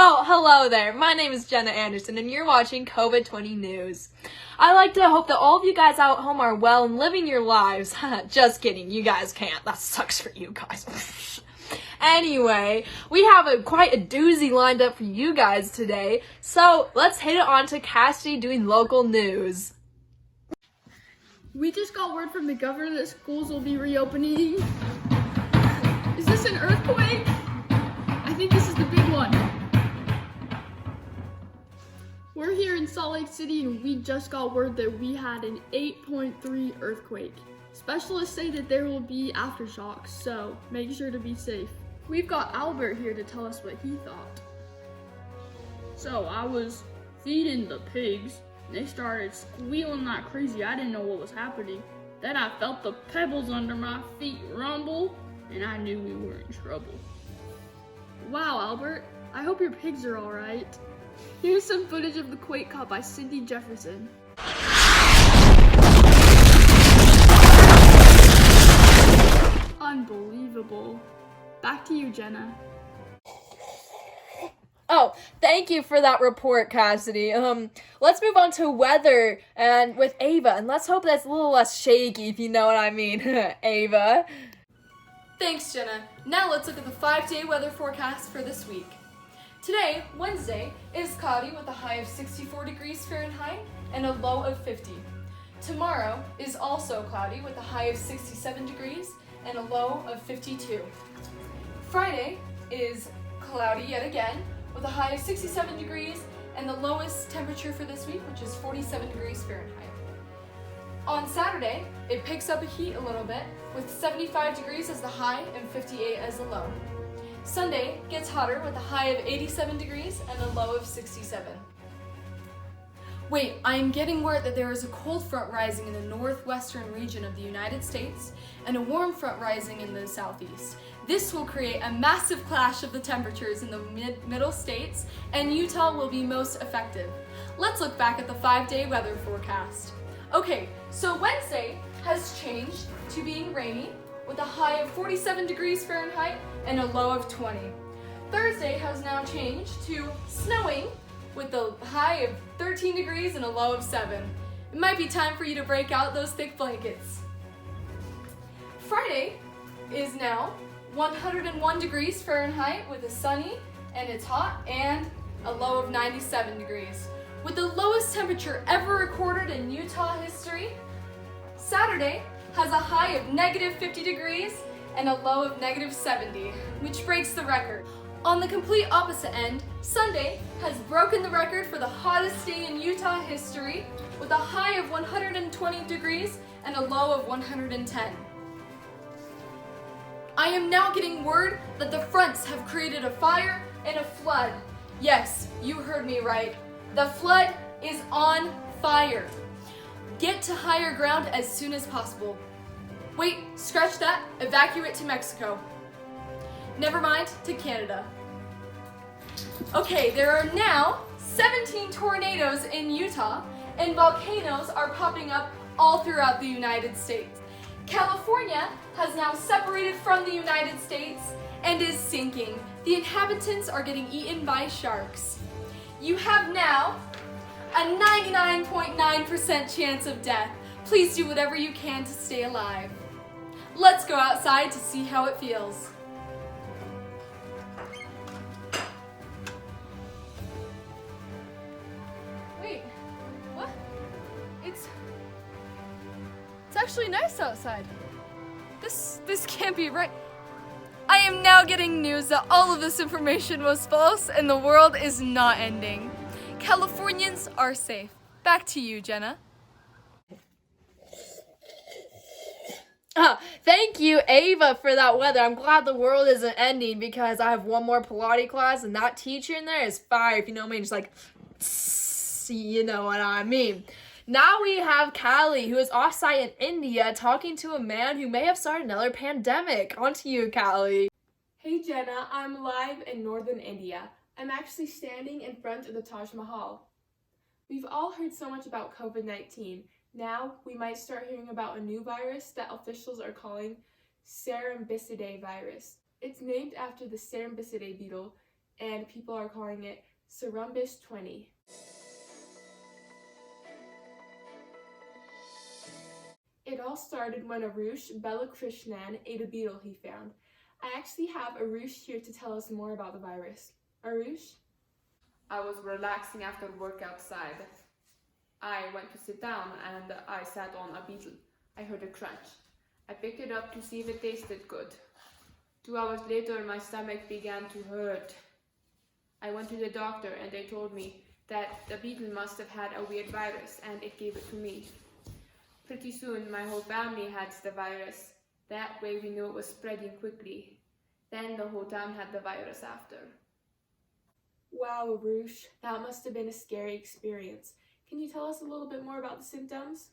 Oh, hello there. My name is Jenna Anderson, and you're watching COVID-20 News. I like to hope that all of you guys out at home are well and living your lives. Just kidding, you guys can't. That sucks for you guys. Anyway, we have quite a doozy lined up for you guys today, so let's hit it on to Cassidy doing local news. We just got word from the governor that schools will be reopening. Is this an earthquake? I think this is the big one. We're here in Salt Lake City and we just got word that we had an 8.3 earthquake. Specialists say that there will be aftershocks, so make sure to be safe. We've got Albert here to tell us what he thought. So I was feeding the pigs. They started squealing like crazy. I didn't know what was happening. Then I felt the pebbles under my feet rumble, and I knew we were in trouble. Wow, Albert, I hope your pigs are all right. Here's some footage of the quake caught by Cindy Jefferson. Unbelievable. Back to you, Jenna. Oh, thank you for that report, Cassidy. Let's move on to weather and with Ava, and let's hope that's a little less shaky, if you know what I mean. Ava. Thanks, Jenna. Now let's look at the 5-day weather forecast for this week. Today, Wednesday, is cloudy with a high of 64 degrees Fahrenheit and a low of 50. Tomorrow is also cloudy with a high of 67 degrees and a low of 52. Friday is cloudy yet again with a high of 67 degrees and the lowest temperature for this week, which is 47 degrees Fahrenheit. On Saturday, it picks up a heat a little bit with 75 degrees as the high and 58 as the low. Sunday gets hotter with a high of 87 degrees and a low of 67. Wait, I'm getting word that there is a cold front rising in the northwestern region of the United States and a warm front rising in the southeast. This will create a massive clash of the temperatures in the middle states, and Utah will be most effective. Let's look back at the 5-day weather forecast. Okay, so Wednesday has changed to being rainy with a high of 47 degrees Fahrenheit and a low of 20. Thursday has now changed to snowing with a high of 13 degrees and a low of 7. It might be time for you to break out those thick blankets. Friday is now 101 degrees Fahrenheit with a sunny and it's hot and a low of 97 degrees. With the lowest temperature ever recorded in Utah history, Saturday has a high of negative 50 degrees and a low of negative 70, which breaks the record. On the complete opposite end, Sunday has broken the record for the hottest day in Utah history with a high of 120 degrees and a low of 110. I am now getting word that the fronts have created a fire and a flood. Yes, you heard me right. The flood is on fire. Get to higher ground as soon as possible. Wait, scratch that, evacuate to Mexico. Never mind, to Canada. Okay, there are now 17 tornadoes in Utah, and volcanoes are popping up all throughout the United States. California has now separated from the United States and is sinking. The inhabitants are getting eaten by sharks. You have now a 99.9% chance of death. Please do whatever you can to stay alive. Let's go outside to see how it feels. Wait, what? It's actually nice outside. This can't be right. I am now getting news that all of this information was false and the world is not ending. Californians are safe. Back to you, Jenna. Thank you, Ava, for that weather. I'm glad the world isn't ending because I have one more Pilates class and that teacher in there is fire, if you know what I mean. Just like, you know what I mean. Now we have Callie, who is offsite in India, talking to a man who may have started another pandemic. On to you, Callie. Hey Jenna, I'm live in northern India. I'm actually standing in front of the Taj Mahal. We've all heard so much about COVID-19. Now we might start hearing about a new virus that officials are calling Serembicidae virus. It's named after the Serembicidae beetle and people are calling it Cerumbus 20. It all started when Arush Balakrishnan ate a beetle he found. I actually have Arush here to tell us more about the virus. Arush? I was relaxing after work outside. I went to sit down and I sat on a beetle. I heard a crunch. I picked it up to see if it tasted good. 2 hours later, my stomach began to hurt. I went to the doctor and they told me that the beetle must have had a weird virus and it gave it to me. Pretty soon, my whole family had the virus. That way we knew it was spreading quickly. Then the whole town had the virus after. Wow, Arush, that must have been a scary experience. Can you tell us a little bit more about the symptoms?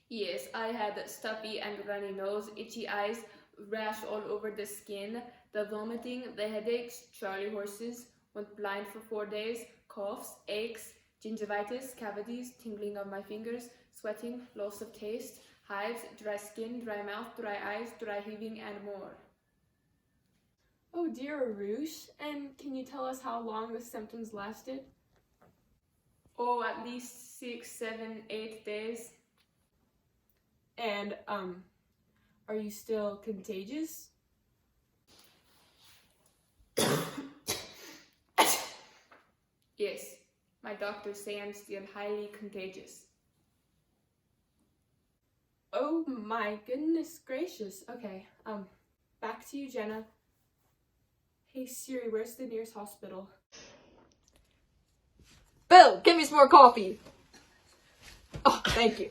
Yes, I had a stuffy and runny nose, itchy eyes, rash all over the skin, the vomiting, the headaches, Charlie horses, went blind for 4 days, coughs, aches, gingivitis, cavities, tingling of my fingers, sweating, loss of taste, hives, dry skin, dry mouth, dry eyes, dry heaving, and more. Oh dear, Arush. And can you tell us how long the symptoms lasted? Oh, at least 6, 7, 8 days. And, are you still contagious? Yes, my doctors say I'm still highly contagious. Oh my goodness gracious. Okay, back to you, Jenna. Hey Siri, where's the nearest hospital? Bill, give me some more coffee. Oh, thank you.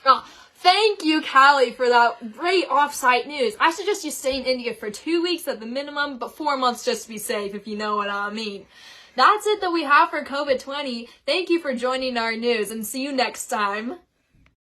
Oh, thank you, Callie, for that great off-site news. I suggest you stay in India for 2 weeks at the minimum, but 4 months just to be safe, if you know what I mean. That's it that we have for COVID-20. Thank you for joining our news, and see you next time.